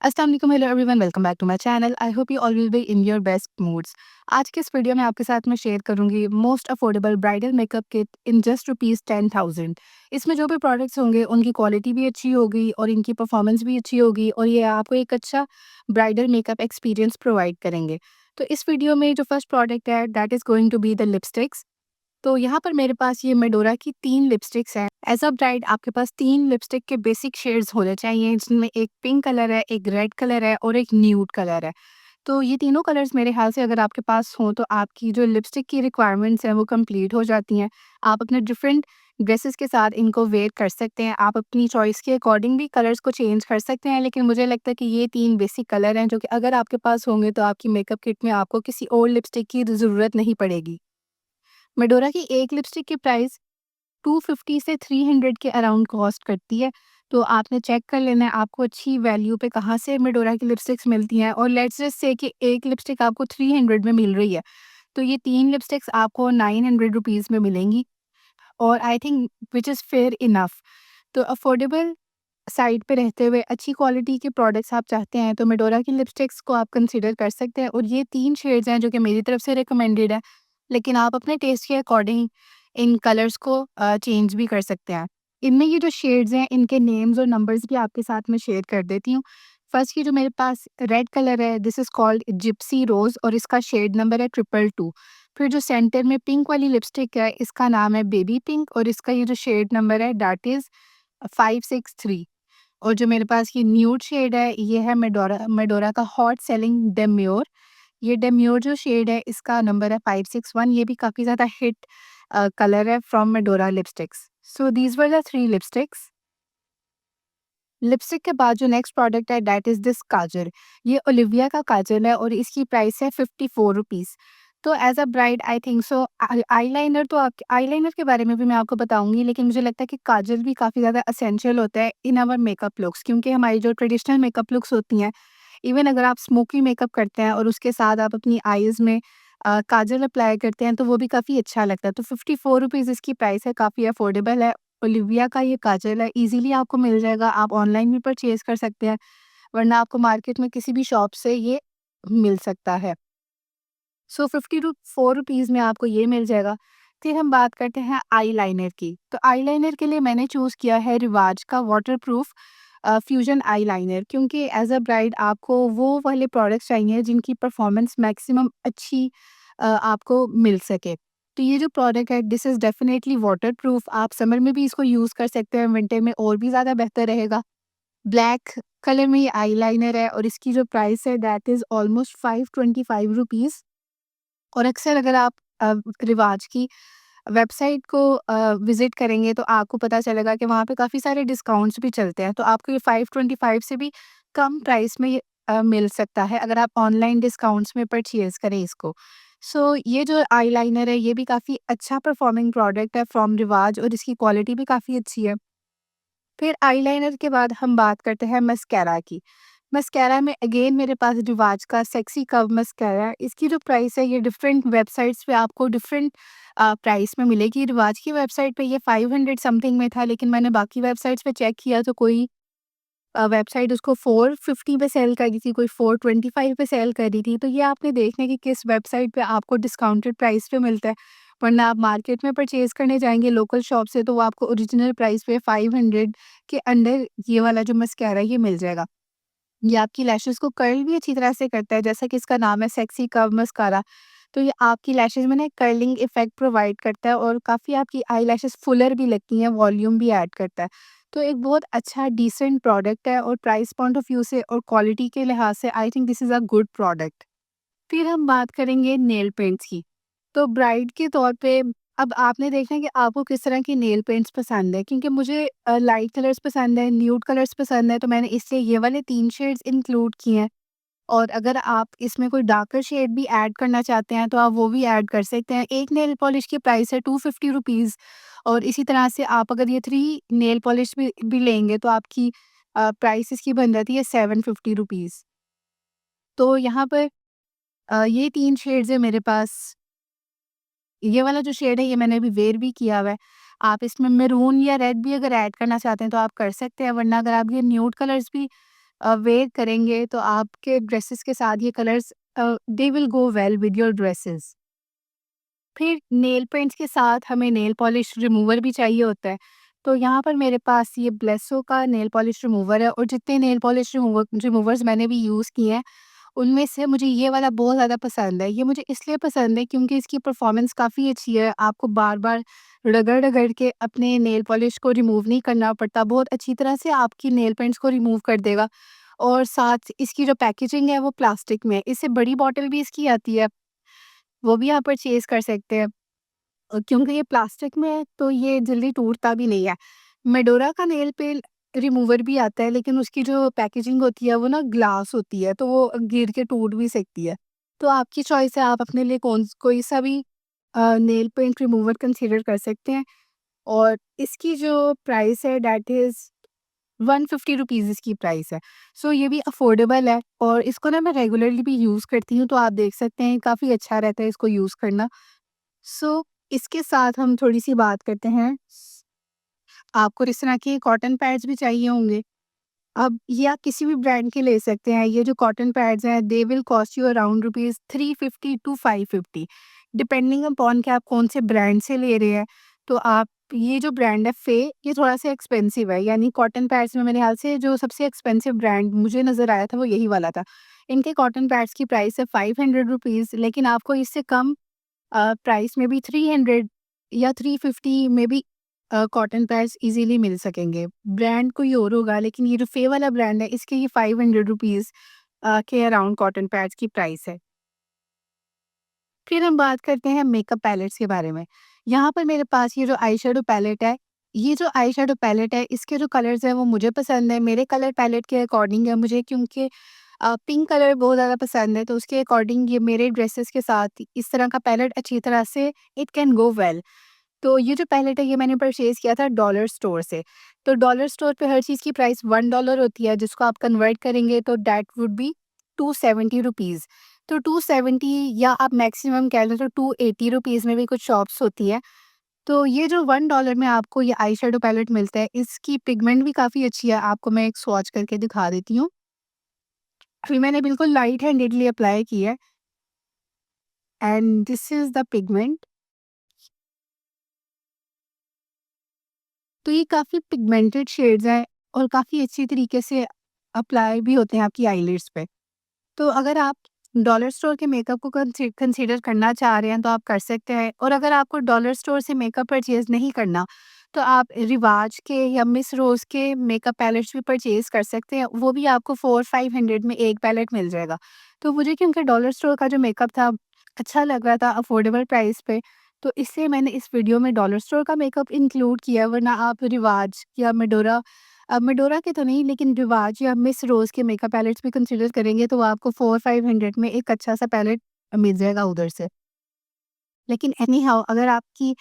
अस्सलाम वालेकुम, hello everyone, welcome back to my channel. I hope you all will be in your best moods. आज के इस video में आपके साथ मैं शेयर करूंगी most affordable bridal makeup kit in just rupees 10,000। इसमें जो भी प्रोडक्ट्स होंगे उनकी क्वालिटी भी अच्छी होगी और इनकी परफॉर्मेंस भी अच्छी होगी और ये आपको एक अच्छा ब्राइडल मेकअप एक्सपीरियंस प्रोवाइड करेंगे। तो इस वीडियो में जो फर्स्ट प्रोडक्ट है that is going to be the lipsticks. तो यहाँ पर मेरे पास ये मेडोरा की 3 लिपस्टिक्स हैं। एज़ अ ब्राइड आपके पास 3 लिपस्टिक के बेसिक शेड्स होने चाहिए, जिनमें एक पिंक कलर है, एक रेड कलर है और एक न्यूड कलर है। तो ये तीनों कलर्स मेरे ख़्याल से अगर आपके पास हों तो आपकी जो लिपस्टिक की रिक्वायरमेंट्स हैं वो कंप्लीट हो जाती हैं। आप अपने डिफरेंट ड्रेसेस के साथ इनको वेयर कर सकते हैं। आप अपनी चॉइस के अकॉर्डिंग भी कलर्स को चेंज कर सकते हैं, लेकिन मुझे लगता है कि ये 3 बेसिक कलर हैं जो कि अगर आपके पास होंगे तो आपकी मेकअप किट में आपको किसी और लिपस्टिक की ज़रूरत नहीं पड़ेगी। मेडोरा की एक लिपस्टिक की प्राइस 250 से 300 के अराउंड कॉस्ट करती है। तो आपने चेक कर लेना है आपको अच्छी वैल्यू पे कहाँ से मेडोरा की लिपस्टिक्स मिलती हैं, और लेट्स जस्ट से कि एक लिपस्टिक आपको 300 में मिल रही है, तो ये 3 लिपस्टिक्स आपको 900 रुपीज़ में मिलेंगी, और I think which is fair enough. तो अफोर्डेबल साइड पे रहते हुए अच्छी क्वालिटी के प्रोडक्ट्स आप चाहते हैं तो मेडोरा की लिपस्टिक्स को आप कंसीडर कर सकते हैं, और ये 3 शेड्स हैं जो कि मेरी तरफ से रिकमेंडेड है, लेकिन आप अपने टेस्ट के अकॉर्डिंग इन कलर्स को चेंज भी कर सकते हैं। इनमें ये जो शेड्स हैं इनके नेम्स और नंबर्स भी आपके साथ मैं शेयर कर देती हूँ। फर्स्ट ये जो मेरे पास रेड कलर है, दिस इज़ कॉल्ड जिप्सी रोज़ और इसका शेड नंबर है 222। फिर जो सेंटर में पिंक वाली लिपस्टिक है इसका नाम है बेबी पिंक और इसका ये जो शेड नंबर है दैट इज़ 563। और जो मेरे पास ये न्यूड शेड है ये है मेडोरा मेडोरा का हॉट सेलिंग डेम्योर। ये डेम्योर जो शेड है इसका नंबर है 561। ये भी काफ़ी ज़्यादा हिट कलर है from Medora lipsticks. So these were the 3 lipsticks. Lipstick के बाद जो नेक्स्ट प्रोडक्ट है दैट इज़ दिस काजल। ये ओलिविया का काजल है और इसकी प्राइस है 54 रुपीज़। तो as a bride I think so eyeliner तो आप आईलाइनर के बारे में भी मैं आपको बताऊँगी, लेकिन मुझे लगता है कि काजल भी काफ़ी ज़्यादा एसेंशियल होता है इन आवर मेकअप लुक्स, क्योंकि हमारी जो ट्रेडिशनल मेकअप लुक्स होती हैं, इवन अगर आप स्मोकी मेकअप करते हैं और उसके साथ आप अपनी आईज़ में काजल अप्लाई करते हैं तो वो भी काफ़ी अच्छा लगता है। तो 54 रुपीज़ इसकी प्राइस है, काफ़ी अफोर्डेबल है। ओलिविया का ये काजल है, ईज़िली आपको मिल जाएगा, आप ऑनलाइन भी परचेज़ कर सकते हैं, वरना आपको मार्केट में किसी भी शॉप से ये मिल सकता है। सो 50 टू 4 रुपीज़ में आपको ये मिल जाएगा। फिर हम बात करते हैं आईलाइनर की। तो आईलाइनर के लिए मैंने चूज़ किया है रिवाज का वाटरप्रूफ फ्यूज़न आईलाइनर, क्योंकि एज़ अ ब्राइड आपको वो वाले प्रोडक्ट्स चाहिए जिनकी परफॉर्मेंस मैक्सिमम अच्छी आपको मिल सके। तो ये जो प्रोडक्ट है दिस इज़ डेफिनिटली वाटरप्रूफ। आप समर में भी इसको यूज़ कर सकते हैं, विंटर में और भी ज़्यादा बेहतर रहेगा। ब्लैक कलर में ये आईलाइनर है और इसकी जो प्राइस है दैट इज़ ऑलमोस्ट 525 रुपीज़। और अक्सर अगर आप रिवाज की वेबसाइट को विज़िट करेंगे तो आपको पता चलेगा कि वहाँ पे काफ़ी सारे डिस्काउंट्स भी चलते हैं। तो आपको ये 525 से भी कम प्राइस में ये मिल सकता है अगर आप ऑनलाइन डिस्काउंट्स में परचेज़ करें इसको। सो ये जो आईलाइनर है ये भी काफ़ी अच्छा परफॉर्मिंग प्रोडक्ट है फ्रॉम रिवाज और इसकी क्वालिटी भी काफ़ी अच्छी है। फिर आईलाइनर के बाद हम बात करते हैं मस्कारा की। मस्कारा में अगेन मेरे पास रिवाज का सेक्सी कर्व मस्कारा है। इसकी जो प्राइस है ये डिफरेंट वेबसाइट्स पे आपको डिफरेंट प्राइस में मिलेगी। रिवाज की वेबसाइट पे ये 500 समथिंग में था, लेकिन मैंने बाकी वेबसाइट्स पे चेक किया तो कोई वेबसाइट उसको 450 पे सेल कर रही थी, कोई 425 पे सेल कर रही थी। तो ये आपने देखना है कि किस वेबसाइट पे आपको डिस्काउंटेड प्राइस पे मिलता है, वरना आप मार्केट में परचेज़ करने जाएँगे लोकल शॉप से तो वो आपको ओरिजिनल प्राइस पे 500 के अंडर ये वाला जो मस्कारा है ये मिल जाएगा। ये आपकी लैशेज़ को कर्ल भी अच्छी तरह से करता है, जैसा कि इसका नाम है सेक्सी कर्व मस्कारा। तो ये आपकी लैशेज़ में ना एक कर्लिंग इफ़ेक्ट प्रोवाइड करता है और काफ़ी आपकी आईलैशेज़ फुलर भी लगती हैं, वॉल्यूम भी ऐड करता है। तो एक बहुत अच्छा डिसेंट प्रोडक्ट है और प्राइस पॉइंट ऑफ व्यू से और क्वालिटी के लिहाज से I think this is a good product. फिर हम बात करेंगे नेल पेंट्स की। तो ब्राइड के तौर पे अब आपने देखना है कि आपको किस तरह की नेल पेंट्स पसंद है, क्योंकि मुझे लाइट कलर्स पसंद है, न्यूड कलर्स पसंद है, तो मैंने इसलिए ये वाले 3 शेड्स इंक्लूड किए हैं। और अगर आप इसमें कोई डार्कर शेड भी ऐड करना चाहते हैं तो आप वो भी ऐड कर सकते हैं। एक नेल पॉलिश की प्राइस है 250 रुपीज़, और इसी तरह से आप अगर ये 3 नेल पॉलिश भी लेंगे तो आपकी प्राइस इसकी बन जाती है 750 रुपीज़। तो यहाँ पर ये 3 शेड्स हैं मेरे पास। ये वाला जो शेड है ये मैंने अभी वेयर भी किया हुआ है। आप इसमें मैरून या रेड भी अगर ऐड करना चाहते हैं तो आप कर सकते हैं, वरना अगर आप ये न्यूड कलर्स भी वेयर करेंगे तो आपके ड्रेसेस के साथ ये colours they will go well with your dresses. फिर नेल पेंट्स के साथ हमें नेल पॉलिश रिमूवर भी चाहिए होता है। तो यहाँ पर मेरे पास ये ब्लेसो का नेल पॉलिश रिमूवर है, और जितने नेल पॉलिश रिमूवर्स मैंने भी यूज़ किए हैं, उनमें से मुझे ये वाला बहुत ज़्यादा पसंद है। ये मुझे इसलिए पसंद है क्योंकि इसकी परफ़ॉर्मेंस काफ़ी अच्छी है। आपको बार-बार रगड़-रगड़ के अपने नेल पॉलिश को रिमूव नहीं करना पड़ता। बहुत अच्छी तरह से आपकी नेल पेंट्स को रिमूव कर देगा, और साथ इसकी जो पैकेजिंग है वो प्लास्टिक में है। इससे बड़ी बॉटल भी इसकी आती है, वो भी आप परचेज़ कर सकते हैं। क्योंकि ये प्लास्टिक में है तो ये जल्दी टूटता भी नहीं है। मेडोरा का नेल पेंट रिमूवर भी आता है, लेकिन उसकी जो पैकेजिंग होती है वो ना ग्लास होती है, तो वो गिर के टूट भी सकती है। तो आपकी चॉइस है, आप अपने लिए कोई सा भी नेल पेंट रिमूवर कंसीडर कर सकते हैं। और इसकी जो प्राइस है दैट इज़ 150 रुपीज़ इसकी प्राइस है। सो ये भी अफोर्डेबल है, और इसको ना मैं रेगुलरली भी यूज़ करती हूँ, तो आप देख सकते हैं काफ़ी अच्छा रहता है इसको यूज़ करना। सो इसके साथ हम थोड़ी-सी बात करते हैं, आपको इस तरह के कॉटन पैड्स भी चाहिए होंगे। अब ये आप किसी भी ब्रांड के ले सकते हैं। ये जो कॉटन पैड्स हैं they will cost you around rupees 350 to 550, depending upon कि आप कौन से ब्रांड से ले रहे हैं। तो आप ये जो ब्रांड है फ़े, ये थोड़ा-सा एक्सपेंसिव है, यानी कॉटन पैड्स में मेरे ख़्याल से जो सबसे एक्सपेंसिव ब्रांड मुझे नज़र आया था वो यही वाला था। इनके कॉटन पैड्स की प्राइस है 500 रुपीज़, लेकिन आपको इससे कम प्राइस में भी 300 या 350 में भी कॉटन पैड्स इज़िली मिल सकेंगे। ब्रांड कोई और होगा, लेकिन ये जो फ़े वाला ब्रांड है इसके ये 500 रुपीज़ के अराउंड कॉटन पैड्स की प्राइस है। फिर हम बात करते हैं मेकअप पैलेट्स के बारे में। यहाँ पर मेरे पास ये जो आई शैडो पैलेट है, ये जो आई शैडो पैलेट है इसके जो कलर्स हैं वो मुझे पसंद है। मेरे कलर पैलेट के अकॉर्डिंग है, मुझे क्योंकि पिंक कलर बहुत ज़्यादा पसंद है, तो उसके अकॉर्डिंग ये मेरे ड्रेसेस के साथ इस तरह का पैलेट अच्छी तरह से इट कैन गो वेल। तो ये जो पैलेट है ये मैंने परचेज़ किया था डॉलर स्टोर से। तो डॉलर स्टोर पे हर चीज़ की प्राइस $1 होती है, जिसको आप कन्वर्ट करेंगे तो दैट वुड बी 270 रुपीज़। तो 270 या आप मैक्सिमम कह लो तो 280 रुपीज़ में भी कुछ शॉप्स होती है। तो ये जो $1 में आपको ये आई शैडो पैलेट मिलता है, इसकी पिगमेंट भी काफ़ी अच्छी है। आपको मैं एक स्वॉच करके दिखा देती हूँ। अभी मैंने बिल्कुल लाइट हैंडेडली अप्लाई की है, and this is the pigment. तो ये काफ़ी पिगमेंटेड शेड्स हैं, और काफ़ी अच्छी तरीके से अप्लाई भी होते हैं आपकी आईलिड्स पे। तो अगर आप डॉलर स्टोर के मेकअप को कंसीडर करना चाह रहे हैं तो आप कर सकते हैं, और अगर आपको डॉलर स्टोर से मेकअप परचेज़ नहीं करना, तो आप रिवाज के या मिस रोज़ के मेकअप पैलेट्स भी परचेज़ कर सकते हैं। वो भी आपको 400-500 में एक पैलेट मिल जाएगा। तो मुझे क्योंकि डॉलर स्टोर का जो मेकअप था अच्छा लग रहा था अफोर्डेबल प्राइस पे, तो इसलिए मैंने इस वीडियो में डॉलर स्टोर का मेकअप इंक्लूड किया, वरना आप रिवाज या मेडोरा, मेडोरा के तो नहीं, लेकिन रिवाज या मिस रोज़ के मेकअप पैलेट्स भी कंसीडर करेंगे तो आपको 400-500 में एक अच्छा-सा पैलेट मिल जाएगा उधर से। लेकिन एनी हाउ अगर आपकी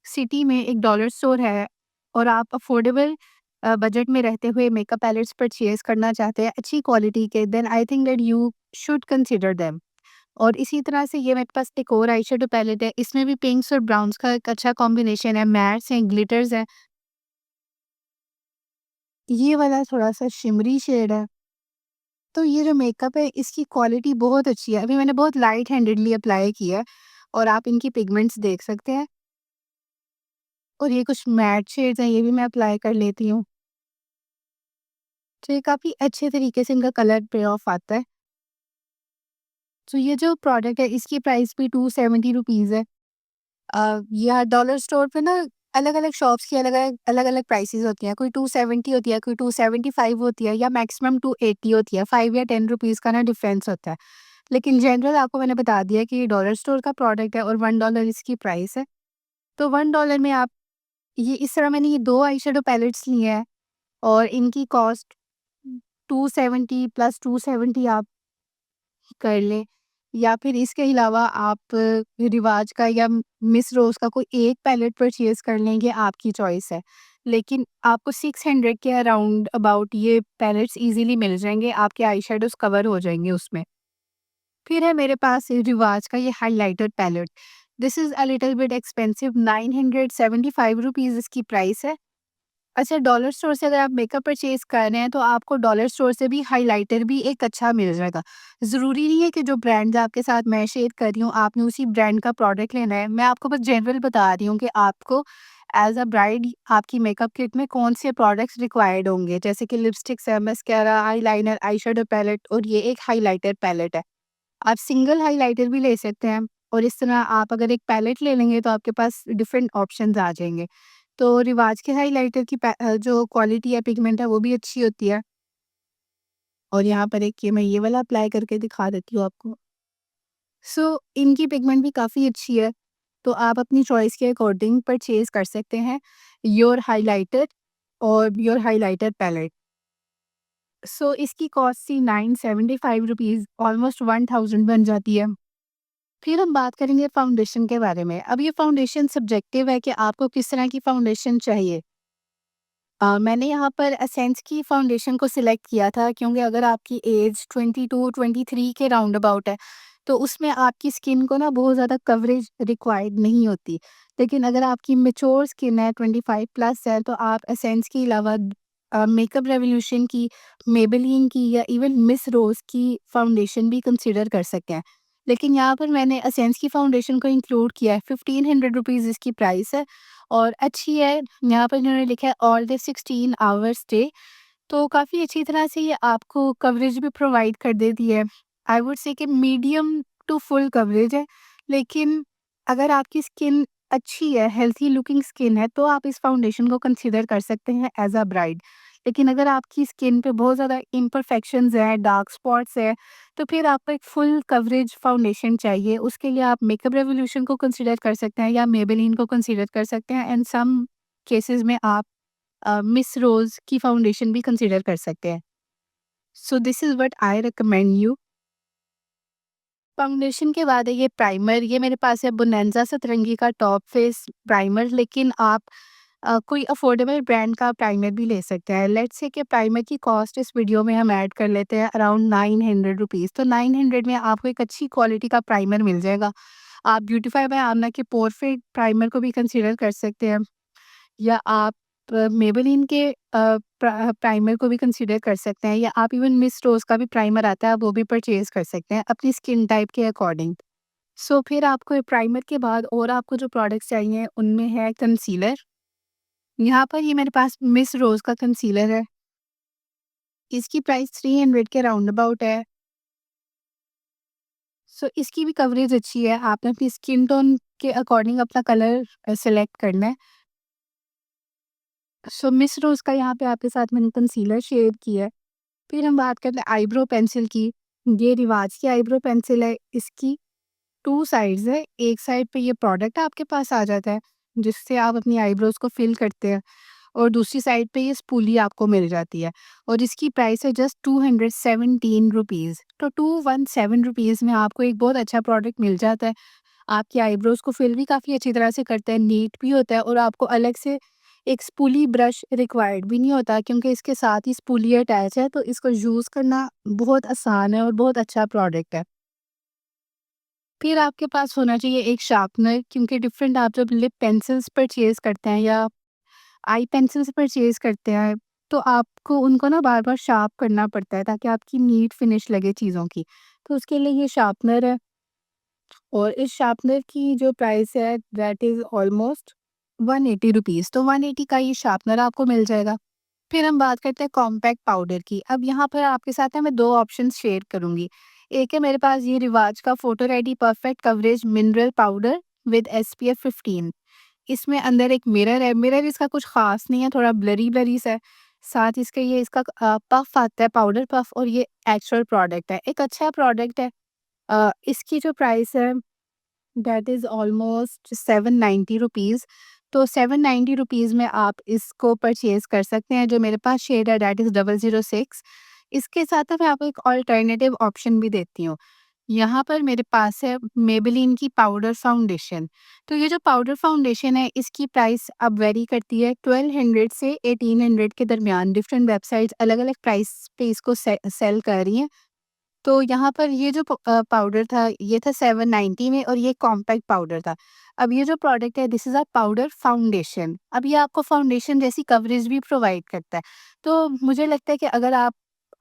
सिटी में एक डॉलर स्टोर है, और आप अफोर्डेबल बजट में रहते हुए मेकअप पैलेट्स परचेज़ करना चाहते हैं अच्छी क्वालिटी के, then I think that you should consider them. और इसी तरह से ये मेरे पास एक और आई शैडो पैलेट है, इसमें भी पिंक्स और ब्राउन्स का एक अच्छा कॉम्बिनेशन है, मैट्स हैं, ग्लिटर्स हैं। ये वाला थोड़ा-सा शिमरी शेड है। तो ये जो मेकअप है इसकी क्वालिटी बहुत अच्छी है। अभी मैंने बहुत लाइट हैंडेडली अप्लाई किया है, और आप इनकी पिगमेंट्स देख सकते हैं। और ये कुछ मैट शेड्स हैं, ये भी मैं अप्लाई कर लेती हूँ। तो ये काफ़ी अच्छे तरीके से इनका कलर पे ऑफ आता है। तो ये जो प्रोडक्ट है इसकी प्राइस भी 270 रुपीज़ है। या डॉलर स्टोर पे ना अलग-अलग शॉप्स की अलग-अलग प्राइसेज़ होती हैं। कोई 270 होती है, कोई 275 होती है, या मैक्सिमम 280 होती है। 5 या 10 रुपीज़ का ना डिफरेंस होता है। लेकिन जनरल आपको मैंने बता दिया कि ये डॉलर स्टोर का प्रोडक्ट है, और $1 इसकी प्राइस है। तो $1 में आप ये इस तरह मैंने ये 2 आई शैडो पैलेट्स लिए हैं, और इनकी कॉस्ट 270 प्लस 270 आप कर लें, या फिर इसके अलावा आप रिवाज का या मिस रोज़ का कोई एक पैलेट परचेज़ कर लें, ये आपकी चॉइस है। लेकिन आपको 600 के अराउंड अबाउट ये पैलेट्स ईज़िली मिल जाएँगे, आपके आई शैडोज़ कवर हो जाएँगे उसमें। फिर है मेरे पास ये रिवाज का ये highlighter palette. This is a little bit expensive, 975 rupees इसकी प्राइस है। अच्छा, डॉलर स्टोर से अगर आप मेकअप परचेज़ कर रहे हैं, तो आपको डॉलर स्टोर से भी हाइलाइटर भी एक अच्छा मिल जाएगा। ज़रूरी नहीं है कि जो ब्रांड्स आपके साथ मैं शेयर कर रही हूँ, आपने उसी ब्रांड का प्रोडक्ट लेना है। मैं आपको बस जनरल बता रही हूँ कि आपको एज़ अ ब्राइड आपकी मेकअप किट में कौन-से प्रोडक्ट्स रिक्वायर्ड होंगे, जैसे कि लिपस्टिक्स है, mascara, eyeliner, eye shadow palette और ये एक हाइलाइटर पैलेट है। आप सिंगल हाइलाइटर भी ले सकते हैं और इस तरह आप अगर एक पैलेट ले लेंगे तो आपके पास डिफरेंट ऑप्शंस आ जाएँगे। तो रिवाज के हाइलाइटर की जो क्वालिटी है पिगमेंट है वो भी अच्छी होती है और यहाँ पर एक ये मैं ये वाला अप्लाई करके दिखा देती हूँ आपको। सो इनकी पिगमेंट भी काफ़ी अच्छी है, तो आप अपनी चॉइस के अकॉर्डिंग परचेज़ कर सकते हैं योर हाइलाइटर और योर हाइलाइटर पैलेट। सो इसकी कॉस्ट थी ₹975, ऑलमोस्ट 1000 बन जाती है। फिर हम बात करेंगे फाउंडेशन के बारे में। अब ये फाउंडेशन सब्जेक्टिव है कि आपको किस तरह की फाउंडेशन चाहिए। मैंने यहाँ पर एसेंस की फाउंडेशन को सिलेक्ट किया था क्योंकि अगर आपकी एज 22-23 के राउंड अबाउट है, तो उसमें आपकी स्किन को ना बहुत ज़्यादा कवरेज रिक्वायर्ड नहीं होती। लेकिन अगर आपकी मैच्योर स्किन है, 25 प्लस है, तो आप एसेंस के अलावा मेकअप रेवोल्यूशन की, मेबेलिन की या इवन मिस रोज़ की फाउंडेशन भी कंसिडर कर सकते हैं। लेकिन यहाँ पर मैंने एसेंस की फाउंडेशन को इंक्लूड किया है, ₹1500 इसकी प्राइस है और अच्छी है। यहाँ पर इन्होंने लिखा है ऑल डे 16 आवर्स स्टे, तो काफ़ी अच्छी तरह से ये आपको कवरेज भी प्रोवाइड कर देती है। आई वुड से कि मीडियम टू फुल कवरेज है, लेकिन अगर आपकी स्किन अच्छी है, हेल्थी लुकिंग स्किन है, तो आप इस फाउंडेशन को कंसीडर कर सकते हैं एज़ अ ब्राइड। लेकिन अगर आपकी स्किन पे बहुत ज़्यादा इम्परफेक्शंस हैं, डार्क स्पॉट्स हैं, तो फिर आपको एक फुल कवरेज फाउंडेशन चाहिए। उसके लिए आप मेकअप रेवोल्यूशन को कंसीडर कर सकते हैं या मेबेलिन को कंसीडर कर सकते हैं एंड सम केसेस में आप मिस रोज़ की फाउंडेशन भी कंसीडर कर सकते हैं। So this is what I recommend you. Foundation के बाद है ये प्राइमर, ये मेरे पास है बोनांज़ा सतरंगी का टॉप फेस प्राइमर, लेकिन आप कोई अफोर्डेबल ब्रांड का प्राइमर भी ले सकते हैं। लेट्स से कि प्राइमर की कॉस्ट इस वीडियो में हम ऐड कर लेते हैं अराउंड ₹900, तो 900 में आपको एक अच्छी क्वालिटी का प्राइमर मिल जाएगा। आप ब्यूटीफाई बाय आमना के पोरफिट प्राइमर को भी कंसीडर कर सकते हैं या आप मेबेलिन के प्राइमर को भी कंसीडर कर सकते हैं या आप इवन मिस रोज़ का भी प्राइमर आता है, आप वो भी परचेज़ कर सकते हैं अपनी स्किन टाइप के अकॉर्डिंग। सो फिर आपको प्राइमर के बाद और आपको जो प्रोडक्ट्स चाहिए उनमें है कंसीलर। यहाँ पर ये मेरे पास मिस रोज़ का कंसीलर है। इसकी प्राइस 300 के राउंड अबाउट है। सो इसकी भी कवरेज अच्छी है। आपने अपनी स्किन टोन के अकॉर्डिंग अपना कलर सेलेक्ट करना है। सो मिस रोज़ का यहाँ पे आपके साथ मैंने कंसीलर शेयर किया है। फिर हम बात करते हैं आईब्रो पेंसिल की। ये रिवाज की आईब्रो पेंसिल है। इसकी 2 साइड्स है। एक साइड पे ये प्रोडक्ट आपके पास आ जाता है, जिससे आप अपनी आईब्रोज़ को फिल करते हैं। और दूसरी साइड पे ये स्पूली आपको मिल जाती है और इसकी प्राइस है जस्ट ₹217। तो ₹217 में आपको एक बहुत अच्छा प्रोडक्ट मिल जाता है। आपकी आईब्रोज़ को फिल भी काफ़ी अच्छी तरह से करता है, नीट भी होता है और आपको अलग से एक स्पूली ब्रश रिक्वायर्ड भी नहीं होता क्योंकि इसके साथ ही स्पूली अटैच है, तो इसको यूज़ करना बहुत आसान है और बहुत अच्छा प्रोडक्ट है। फिर आपके पास होना चाहिए एक शार्पनर, क्योंकि डिफरेंट आप जब लिप पेंसिल्स परचेज़ करते हैं या आई पेंसिल्स परचेज़ करते हैं, तो आपको उनको ना बार-बार शार्प करना पड़ता है ताकि आपकी नीट फिनिश लगे चीज़ों की। तो उसके लिए ये शार्पनर है और इस शार्पनर की जो प्राइस है दैट इज़ ऑलमोस्ट ₹180, तो 180 का ये शार्पनर आपको मिल जाएगा। फिर हम बात करते हैं कॉम्पैक्ट पाउडर की। अब यहाँ पर आपके साथ है मैं 2 ऑप्शंस शेयर करूँगी। एक है मेरे पास ये रिवाज का photo ready perfect coverage mineral powder with SPF 15। इसमें अंदर एक मिरर है, मिरर इसका कुछ ख़ास नहीं है, थोड़ा ब्लरी-ब्लरी सा है। साथ इसके ये इसका पफ़ आता है, पाउडर पफ़, और ये एक्चुअल प्रोडक्ट है। एक अच्छा प्रोडक्ट है। इसकी जो प्राइस है दैट इज़ ऑलमोस्ट ₹790। तो ₹790 में आप इसको परचेज़ कर सकते हैं। जो मेरे पास शेड है दैट इज़ 006। इसके साथ ना मैं आपको एक अल्टरनेटिव ऑप्शन भी देती हूँ। यहाँ पर मेरे पास है मेबेलिन की पाउडर फाउंडेशन। तो ये जो पाउडर फाउंडेशन है इसकी प्राइस अब वेरी करती है 1200 से 1800 के दरमियान। डिफरेंट वेबसाइट्स अलग-अलग प्राइस पे इसको सेल कर रही हैं। तो यहाँ पर ये जो पाउडर था, ये था 790 में और ये कॉम्पैक्ट पाउडर था। अब ये जो प्रोडक्ट है, this is a powder foundation. अब ये आपको फाउंडेशन जैसी कवरेज भी प्रोवाइड करता है। तो मुझे लगता है कि अगर आप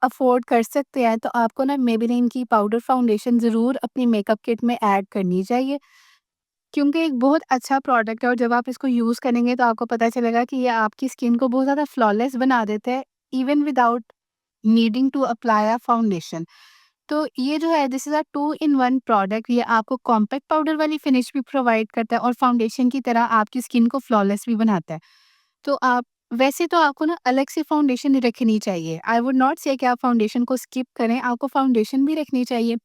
अफ़ोर्ड कर सकते हैं, तो आपको ना मेबेलिन की पाउडर फाउंडेशन ज़रूर अपनी मेकअप किट में ऐड करनी चाहिए, क्योंकि एक बहुत अच्छा प्रोडक्ट है और जब आप इसको यूज़ करेंगे तो आपको पता चलेगा कि ये आपकी स्किन को बहुत ज़्यादा फ्लॉलेस बना देता है, even without needing to apply a foundation. तो ये जो है, this is a 2 in 1 product. ये आपको कॉम्पैक्ट पाउडर वाली फिनिश भी प्रोवाइड करता है और फाउंडेशन की तरह आपकी स्किन को फ्लॉलेस भी बनाता है। तो आप वैसे तो आपको ना अलग से फाउंडेशन रखनी चाहिए। आई वुड नॉट से कि आप फाउंडेशन को स्किप करें, आपको फाउंडेशन भी रखनी चाहिए।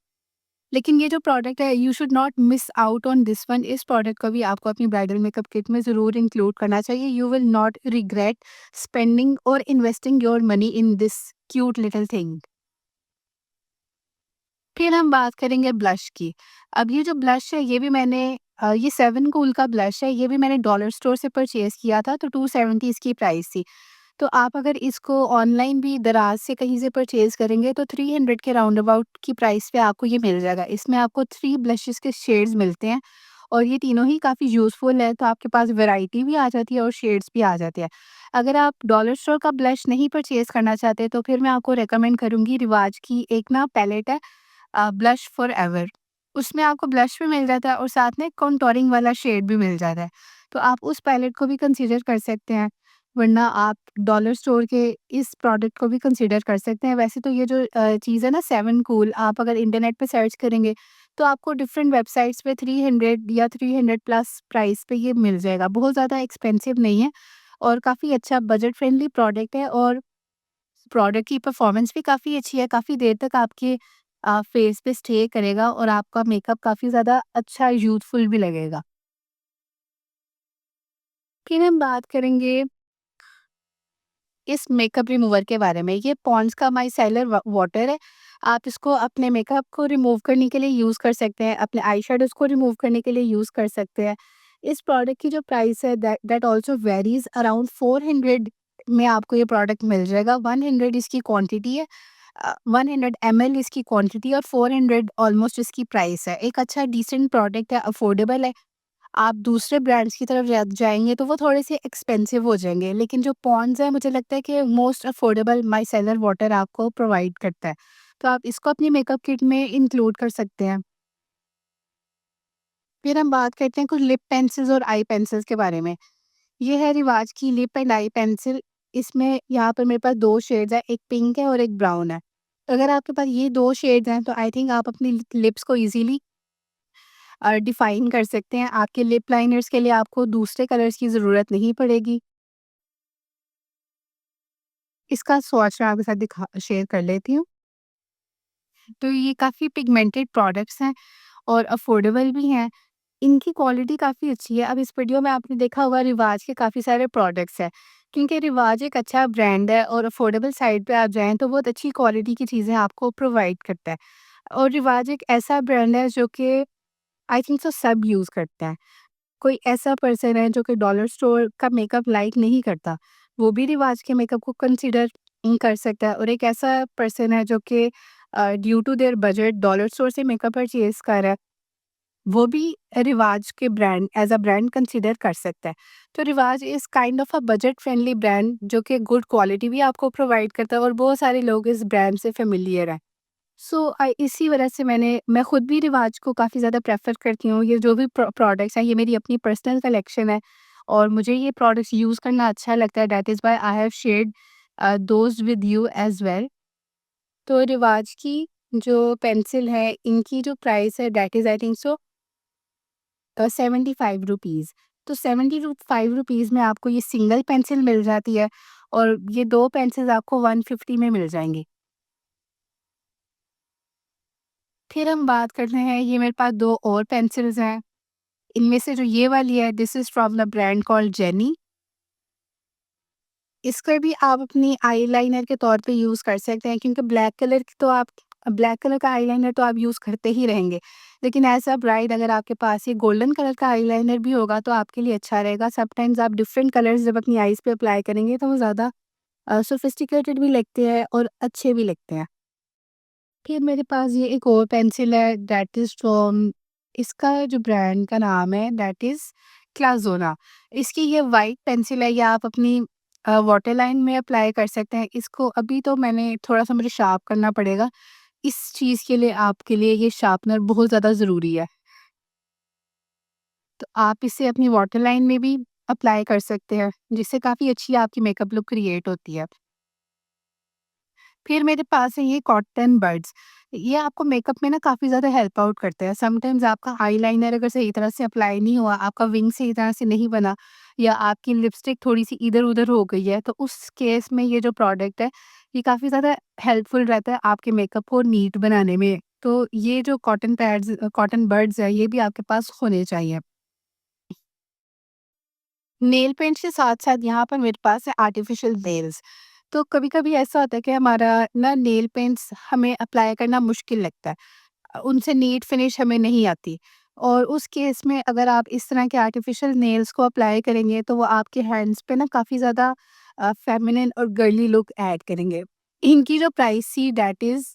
लेकिन ये जो प्रोडक्ट है, you should not miss out on this one. इस प्रोडक्ट को भी आपको अपनी ब्राइडल मेकअप किट में ज़रूर इंक्लूड करना चाहिए। You will not regret spending और investing your money in this cute little thing. फिर हम बात करेंगे ब्लश की। अब ये जो ब्लश है, ये भी मैंने ये 7 कूल का ब्लश है, ये भी मैंने डॉलर स्टोर से परचेज़ किया था, तो 270 इसकी प्राइस थी। तो आप अगर इसको ऑनलाइन भी दराज़ से कहीं से परचेज़ करेंगे तो 300 के राउंड अबाउट की प्राइस पे आपको ये मिल जाएगा। इसमें आपको 3 ब्लशेज़ के शेड्स मिलते हैं और ये तीनों ही काफ़ी यूज़फुल है, तो आपके पास वैरायटी भी आ जाती है और शेड्स भी आ जाते हैं। अगर आप डॉलर स्टोर का ब्लश नहीं परचेज़ करना चाहते, तो फिर मैं आपको रिकमेंड करूँगी, रिवाज की एक ना पैलेट है, ब्लश फॉर एवर। उसमें आपको ब्लश भी मिल जाता है और साथ में कंटूरिंग वाला शेड भी मिल जाता है। तो आप उस पैलेट को भी कंसीडर कर सकते हैं, वरना आप डॉलर स्टोर के इस प्रोडक्ट को भी कंसीडर कर सकते हैं। वैसे तो ये जो चीज़ है ना, 7 कूल, आप अगर इंटरनेट पे सर्च करेंगे तो आपको डिफरेंट वेबसाइट्स पे 300 या 300 प्लस प्राइस पे ये मिल जाएगा। बहुत ज़्यादा एक्सपेंसिव नहीं है और काफ़ी अच्छा बजट फ्रेंडली प्रोडक्ट है और प्रोडक्ट की परफॉर्मेंस भी काफ़ी अच्छी है, काफ़ी देर तक आपके फेस पे स्टे करेगा और आपका मेकअप काफ़ी ज़्यादा अच्छा यूथफुल भी लगेगा। फिर हम बात करेंगे इस मेकअप रिमूवर के बारे में। ये पॉन्ड्स का माइसेलर वाटर है। आप इसको अपने मेकअप को रिमूव करने के लिए यूज़ कर सकते हैं, अपने आई शेडोज़ को रिमूव करने के लिए यूज़ कर सकते हैं। इस प्रोडक्ट की जो प्राइस है, that that also varies around 400 में आपको ये प्रोडक्ट मिल जाएगा। 100 इसकी क्वांटिटी है, 100 ml इसकी क्वांटिटी और 400 ऑलमोस्ट इसकी प्राइस है। एक अच्छा डिसेंट प्रोडक्ट है, अफोर्डेबल है। आप दूसरे ब्रांड्स की तरफ जाएँगे तो वो थोड़े-से एक्सपेंसिव हो जाएँगे, लेकिन जो पॉन्ड्स है, मुझे लगता है कि मोस्ट अफोर्डेबल माइसेलर वाटर आपको प्रोवाइड करता है। तो आप इसको अपनी मेकअप किट में इंक्लूड कर सकते हैं। फिर हम बात करते हैं कुछ लिप पेंसिल्स और आई पेंसिल्स के बारे में। ये है रिवाज की लिप एंड आई पेंसिल। इसमें यहाँ पर मेरे पास 2 शेड्स हैं, एक पिंक है और एक ब्राउन है। अगर आपके पास ये 2 शेड्स हैं, तो आई थिंक आप अपनी लिप्स को ईज़िली डिफ़ाइन कर सकते हैं। आपके लिप लाइनर्स के लिए आपको दूसरे कलर्स की ज़रूरत नहीं पड़ेगी। इसका स्वॉच मैं आपके साथ दिखा शेयर कर लेती हूँ। तो ये काफ़ी पिगमेंटेड प्रोडक्ट्स हैं और अफोर्डेबल भी हैं। इनकी क्वालिटी काफ़ी अच्छी है। अब इस वीडियो में आपने देखा होगा, रिवाज के काफ़ी सारे प्रोडक्ट्स हैं। क्योंकि रिवाज एक अच्छा ब्रांड है और अफोर्डेबल साइड पे आप जाएँ तो बहुत अच्छी क्वालिटी की चीज़ें आपको प्रोवाइड करता है। और रिवाज एक ऐसा ब्रांड है जो कि आई थिंक सो सब यूज़ करते हैं। कोई ऐसा पर्सन है जो कि डॉलर स्टोर का मेकअप लाइक नहीं करता, वो भी रिवाज के मेकअप को कंसीडर कर सकता है। और एक ऐसा पर्सन है जो कि due to their budget dollar store से मेकअप परचेज़ कर रहा है, वो भी रिवाज के brand as a brand consider कर सकता है। तो Rivaj is kind of a budget friendly brand जो कि गुड क्वालिटी भी आपको प्रोवाइड करता है और बहुत सारे लोग इस ब्रांड से फ़ैमिलियर हैं। सो इसी वजह से मैं खुद भी रिवाज को काफ़ी ज़्यादा प्रेफ़र करती हूँ। ये जो भी प्रोडक्ट्स हैं, ये मेरी अपनी पर्सनल कलेक्शन है और मुझे ये प्रोडक्ट्स यूज़ करना अच्छा लगता है। That is why I have shared those with you as well. तो रिवाज की जो पेंसिल है, इनकी जो प्राइस है, that is I think so 75 rupees. तो 75 रुपीज़ में आपको ये सिंगल पेंसिल मिल जाती है और ये 2 पेंसिल्स आपको 150 में मिल जाएँगी। फिर हम बात करते हैं, ये मेरे पास 2 और पेंसिल्स हैं। इनमें से जो ये वाली है, this is from the brand called jenny. इसको भी आप अपनी आईलाइनर के तौर पे यूज़ कर सकते हैं, क्योंकि ब्लैक कलर का आईलाइनर तो आप यूज़ करते ही रहेंगे। लेकिन एज़ अ ब्राइड अगर आपके पास ये गोल्डन कलर का आईलाइनर भी होगा तो आपके लिए अच्छा रहेगा। समटाइम्स आप डिफरेंट कलर्स जब अपनी आईज़ पे अप्लाई करेंगे तो वो ज़्यादा सोफिस्टिकेटेड भी लगते हैं और अच्छे भी लगते हैं। फिर मेरे पास ये एक और पेंसिल है दैट इज़ फ्रॉम, इसका जो ब्रांड का नाम है दैट इज़ क्लाज़ोना। इसकी ये वाइट पेंसिल है, ये आप अपनी वाटर लाइन में अप्लाई कर सकते हैं। इसको अभी तो मैंने थोड़ा-सा मुझे शार्प करना पड़ेगा। इस चीज़ के लिए आपके लिए ये शार्पनर बहुत ज़्यादा ज़रूरी है। तो आप इसे अपनी वाटर लाइन में भी अप्लाई कर सकते हैं, जिससे काफ़ी अच्छी आपकी मेकअप लुक क्रिएट होती है। फिर मेरे पास है ये कॉटन बड्स। ये आपको मेकअप में ना काफ़ी ज़्यादा हेल्प आउट करते हैं। समटाइम्स आपका आईलाइनर अगर सही तरह से अप्लाई नहीं हुआ, आपका विंग सही तरह से नहीं बना या आपकी लिपस्टिक थोड़ी-सी इधर-उधर हो गई है, तो उस केस में ये जो प्रोडक्ट है, ये काफ़ी ज़्यादा हेल्पफुल रहता है आपके मेकअप को नीट बनाने में। तो ये जो कॉटन बड्स है, ये भी आपके पास होने चाहिए। नेल पेंट के साथ-साथ यहाँ पर मेरे पास है आर्टिफ़िशियल नेल्स। तो कभी-कभी ऐसा होता है कि हमारा ना नेल पेंट्स हमें अप्लाई करना मुश्किल लगता है। उनसे नीट फिनिश हमें नहीं आती और उस केस में अगर आप इस तरह के आर्टिफ़िशियल नेल्स को अप्लाई करेंगे तो वो आपके हैंड्स पे ना काफ़ी ज़्यादा फ़ेमिनिन और गर्ली लुक ऐड करेंगे। इनकी जो प्राइस थी दैट इज़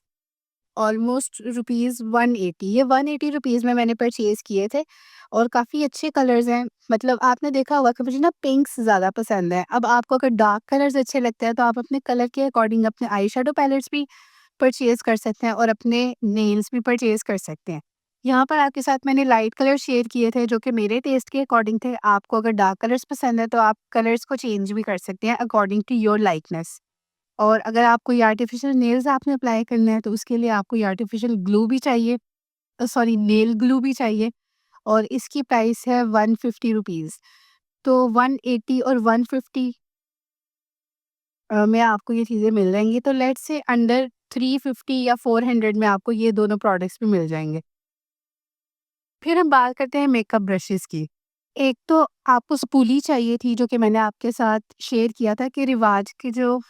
ऑलमोस्ट रुपीज़ 180, ये 180 रुपीज़ में मैंने परचेज़ किए थे और काफ़ी अच्छे कलर्स हैं। मतलब आपने देखा होगा कि मुझे ना पिंक्स ज़्यादा पसंद है। अब आपको अगर डार्क कलर्स अच्छे लगते हैं तो आप अपने कलर के अकॉर्डिंग अपने आई शैडो पैलेट्स भी परचेज़ कर सकते हैं और अपने नेल्स भी परचेज़ कर सकते हैं। यहाँ पर आपके साथ मैंने लाइट कलर शेयर किए थे जो कि मेरे टेस्ट के अकॉर्डिंग थे। आपको अगर डार्क कलर्स पसंद है तो आप कलर्स को चेंज भी कर सकते हैं अकॉर्डिंग टू योर लाइकनेस। और अगर आपको ये आर्टिफ़िशियल नेल्स आपने अप्लाई करना है तो उसके लिए आपको ये आर्टिफ़िशियल ग्लू भी चाहिए, सॉरी नेल ग्लू भी चाहिए और इसकी प्राइस है 150 रुपीज़। तो 180 और 150 में आपको ये चीज़ें मिल जाएँगी, तो लेट्स से अंडर 350 या 400 में आपको ये दोनों प्रोडक्ट्स भी मिल जाएँगे। फिर हम बात करते हैं मेकअप ब्रशेज़ की। एक तो आपको स्पूली चाहिए थी जो कि मैंने आपके साथ शेयर किया था कि रिवाज की जो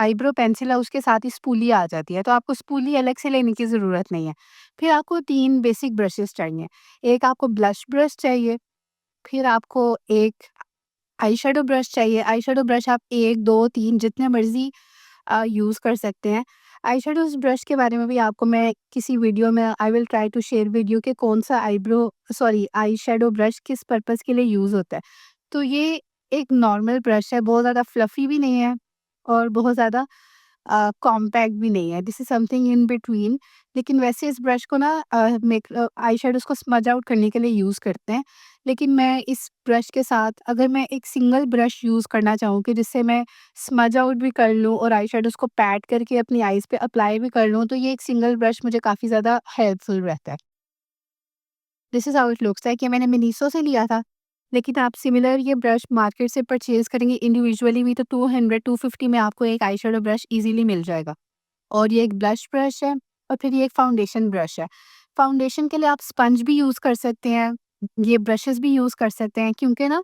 आईब्रो पेंसिल है उसके साथ ही स्पूली आ जाती है, तो आपको स्पूली अलग से लेने की ज़रूरत नहीं है। फिर आपको 3 बेसिक ब्रशेज़ चाहिए। एक आपको ब्लश ब्रश चाहिए, फिर आपको एक आई शैडो ब्रश चाहिए। आई शैडो ब्रश आप 1, 2, 3 जितने मर्ज़ी यूज़ कर सकते हैं। आई शैडोज़ ब्रश के बारे में भी आपको मैं किसी वीडियो में I will try to share video कि कौन-सा आई शैडो ब्रश किस पर्पज़ के लिए यूज़ होता है। तो ये एक नॉर्मल ब्रश है, बहुत ज़्यादा फ्लफ़ी भी नहीं है और बहुत ज़्यादा कॉम्पैक्ट भी नहीं है। This is something in between. लेकिन वैसे इस ब्रश को ना आई शैडोज़ को स्मज आउट करने के लिए यूज़ करते हैं। लेकिन मैं इस ब्रश के साथ अगर मैं एक सिंगल ब्रश यूज़ करना चाहूँ कि जिससे मैं स्मज आउट भी कर लूँ और आई शैडोज़ को पैट करके अपनी आईज़ पे अप्लाई भी कर लूँ, तो ये एक सिंगल ब्रश मुझे काफ़ी ज़्यादा हेल्पफुल रहता है। This is how it looks like, ये मैंने मिनीसो से लिया था। लेकिन आप सिमिलर ये ब्रश मार्केट से परचेज़ करेंगे इंडिविजुअली भी तो 200-250 में आपको एक आई शैडो ब्रश ईज़िली मिल जाएगा। और ये एक ब्लश ब्रश है और फिर ये एक फाउंडेशन ब्रश है। फाउंडेशन के लिए आप स्पंज भी यूज़ कर सकते हैं, ये ब्रशेज़ भी यूज़ कर सकते हैं क्योंकि ना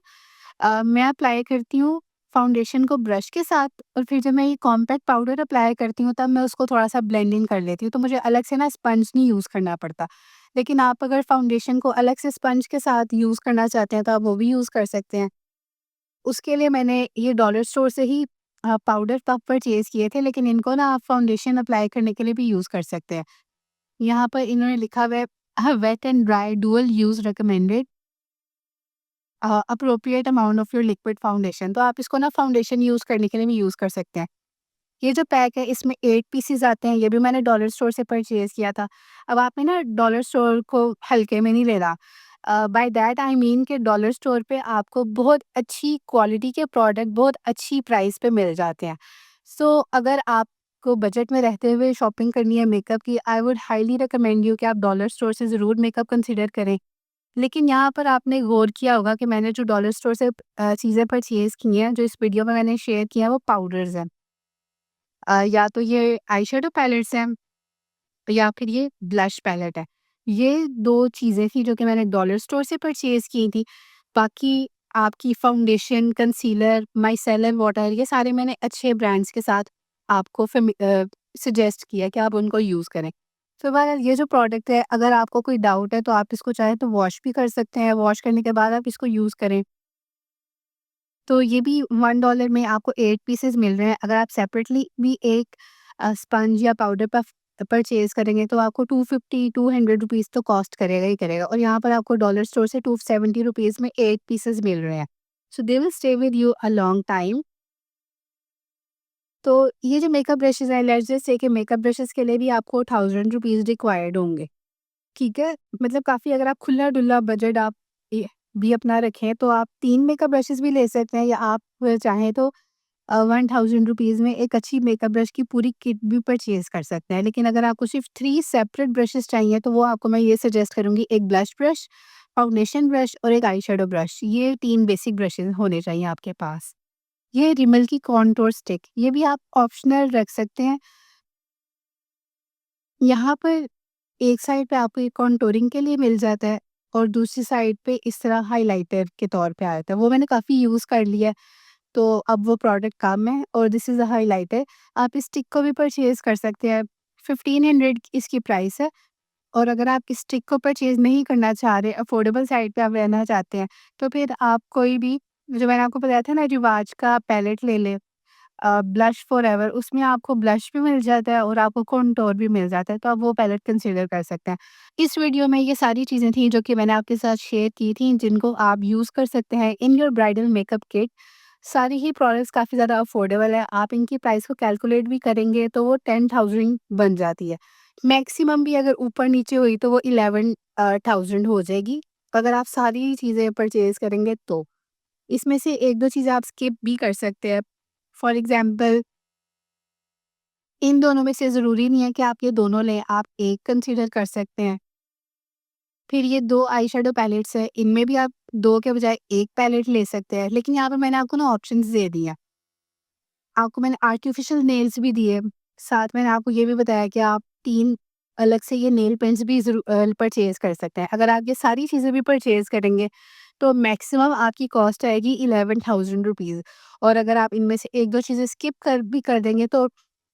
मैं अप्लाई करती हूँ फाउंडेशन को ब्रश के साथ और फिर जब मैं ये कॉम्पैक्ट पाउडर अप्लाई करती हूँ तब मैं उसको थोड़ा-सा ब्लेंड इन कर लेती हूँ, तो मुझे अलग से ना स्पंज नहीं यूज़ करना पड़ता। लेकिन आप अगर फाउंडेशन को अलग से स्पंज के साथ यूज़ करना चाहते हैं तो आप वो भी यूज़ कर सकते हैं। उसके लिए मैंने ये डॉलर स्टोर से ही पाउडर पफ परचेज़ किए थे, लेकिन इनको ना आप फाउंडेशन अप्लाई करने के लिए भी यूज़ कर सकते हैं। यहाँ पर इन्होंने लिखा हुआ है wet and dry dual use recommended appropriate amount of your liquid foundation, तो आप इसको ना फाउंडेशन यूज़ करने के लिए भी यूज़ कर सकते हैं। ये जो पैक है इसमें 8 पीसेस आते हैं, ये भी मैंने डॉलर स्टोर से परचेज़ किया था। अब आपने ना डॉलर स्टोर को हल्के में नहीं लेना। बाय दैट आई मीन कि डॉलर स्टोर पे आपको बहुत अच्छी क्वालिटी के प्रोडक्ट बहुत अच्छी प्राइस पे मिल जाते हैं। सो अगर आपको बजट में रहते हुए शॉपिंग करनी है मेकअप की, I would highly recommend you कि आप डॉलर स्टोर से ज़रूर मेकअप कंसीडर करें। लेकिन यहाँ पर आपने गौर किया होगा कि मैंने जो डॉलर स्टोर से चीज़ें परचेज़ की हैं, जो इस वीडियो में मैंने शेयर किया है वो पाउडर्स हैं। या तो ये आई शैडो पैलेट्स हैं या फिर ये ब्लश पैलेट है। ये 2 चीज़ें थी जो कि मैंने डॉलर स्टोर से परचेज़ की थी। बाकी आपकी फाउंडेशन, कंसीलर, माइसेलर वाटर ये सारे मैंने अच्छे ब्रांड्स के साथ आपको सजेस्ट किया कि आप उनको यूज़ करें। तो बहरहाल ये जो प्रोडक्ट है अगर आपको कोई डाउट है तो आप इसको चाहें तो वॉश भी कर सकते हैं। वॉश करने के बाद आप इसको यूज़ करें। तो ये भी $1 में आपको 8 पीसेस मिल रहे हैं। अगर आप सेपरेटली भी एक स्पंज या पाउडर पफ परचेज़ करेंगे तो आपको 250 रुपीज़ तो कॉस्ट करेगा ही करेगा, और यहाँ पर आपको डॉलर स्टोर से 270 रुपीज़ में 8 पीसेस मिल रहे हैं। So they will stay with you a long time. तो ये जो मेकअप ब्रशेज़ हैं, लेट्स जस्ट से कि मेकअप ब्रशेज़ के लिए भी आपको 1000 रुपीज़ रिक्वायर्ड होंगे, ठीक है? मतलब काफ़ी, अगर आप खुला-डुला बजट आप ये भी अपना रखें तो आप 3 मेकअप ब्रशेज़ भी ले सकते हैं, या आप चाहें तो 1000 रुपीज़ में एक अच्छी मेकअप ब्रश की पूरी किट भी परचेज़ कर सकते हैं। लेकिन अगर आपको सिर्फ़ 3 सेपरेट ब्रशेज़ चाहिए तो वो आपको मैं ये सजेस्ट करूँगी, एक ब्लश ब्रश, फाउंडेशन ब्रश और एक आई शैडो ब्रश। ये 3 बेसिक ब्रशेज़ होने चाहिए आपके पास। ये रिमल की कॉन्टूर स्टिक, ये भी आप ऑप्शनल रख सकते हैं। यहाँ पर एक साइड पे आपको ये कॉन्टूरिंग के लिए मिल जाता है, और दूसरी साइड पे इस तरह हाइलाइटर के तौर पे आता है। वो मैंने काफ़ी यूज़ कर लिया है, तो अब वो प्रोडक्ट काम है, और दिस इज़ अ हाइलाइटर। आप इस स्टिक को भी परचेज़ कर सकते हैं। 1500 इसकी प्राइस है, और अगर आप इस स्टिक को परचेज़ नहीं करना चाह रहे, अफोर्डेबल साइड पे आप रहना चाहते हैं, तो फिर आप कोई भी, जो मैंने आपको बताया था ना, रिवाज का पैलेट ले लें, ब्लश फॉरएवर, उसमें आपको ब्लश भी मिल जाता है और आपको कॉन्टूर भी मिल जाता है, तो आप वो पैलेट कंसीडर कर सकते हैं। इस वीडियो में ये सारी चीज़ें थी जो कि मैंने आपके साथ शेयर की थी, जिनको आप यूज़ कर सकते हैं in your bridal makeup kit. सारी ही प्रोडक्ट्स काफ़ी ज़्यादा अफोर्डेबल है, आप इनकी प्राइस को कैलकुलेट भी करेंगे तो वो 10,000 बन जाती है। मैक्सिमम भी अगर ऊपर-नीचे हुई तो वो 11,000 हो जाएगी, अगर आप सारी चीज़ें परचेज़ करेंगे तो। इसमें से 1-2 चीज़ें आप स्किप भी कर सकते हैं। फॉर एग्ज़ाम्पल, इन दोनों में से ज़रूरी नहीं है कि आप ये दोनों लें, आप एक कंसीडर कर सकते हैं। फिर ये 2 आई शैडो पैलेट्स हैं, इनमें भी आप 2 के बजाय 1 पैलेट ले सकते हैं। लेकिन यहाँ पे मैंने आपको ना ऑप्शंस दे दिए हैं। आपको मैंने आर्टिफ़िशियल नेल्स भी दिए, साथ मैंने आपको ये भी बताया कि आप 3 अलग से ये नेल पेंट्स भी परचेज़ कर सकते हैं। अगर आप ये सारी चीज़ें भी परचेज़ करेंगे, तो मैक्सिमम आपकी कॉस्ट आएगी 11,000 रुपीज़, और अगर आप इनमें से 1-2 चीज़ें स्किप कर भी कर देंगे तो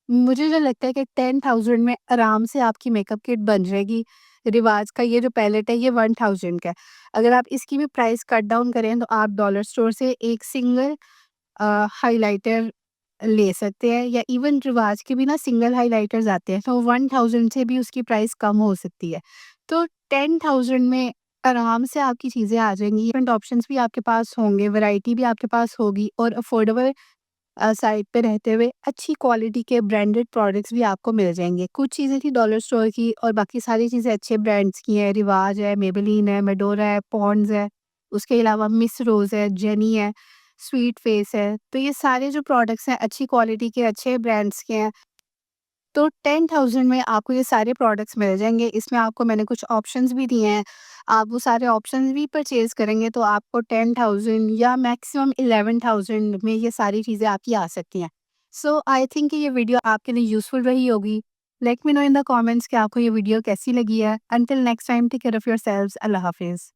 मुझे जो लगता है कि 10,000 में आराम से आपकी मेकअप किट बन जाएगी। रिवाज का ये जो पैलेट है, ये 1000 का है। अगर आप इसकी भी प्राइस कट डाउन करें तो आप डॉलर स्टोर से एक सिंगल हाइलाइटर ले सकते हैं, या इवन रिवाज के भी ना सिंगल हाइलाइटर्स आते हैं, तो 1000 से भी उसकी प्राइस कम हो सकती है। तो 10,000 में आराम से आपकी चीज़ें आ जाएँगी, डिफरेंट ऑप्शंस भी आपके पास होंगे, वैरायटी भी आपके पास होगी, और अफोर्डेबल साइड पे रहते हुए अच्छी क्वालिटी के ब्रांडेड प्रोडक्ट्स भी आपको मिल जाएँगे। कुछ चीज़ें थी डॉलर स्टोर की, और बाकी सारी चीज़ें अच्छे ब्रांड्स की हैं, रिवाज है, मेबेलिन है, मेडोरा है, पॉन्ड्स है, उसके अलावा मिस रोज़ है, जेनी है, स्वीट फेस है। तो ये सारे जो प्रोडक्ट्स हैं अच्छी क्वालिटी के, अच्छे ब्रांड्स के हैं। तो 10,000 में आपको ये सारे प्रोडक्ट्स मिल जाएँगे। इसमें आपको मैंने कुछ ऑप्शंस भी दिए हैं। आप वो सारे ऑप्शंस भी परचेज़ करेंगे तो आपको 10,000 या मैक्सिमम 11,000 में ये सारी चीज़ें आपकी आ सकती हैं। सो आई थिंक कि ये वीडियो आपके लिए यूज़फुल रही होगी। Let me know in the comments कि आपको ये वीडियो कैसी लगी है। Until next time, take care of yourselves. अल्लाह हाफ़िज़।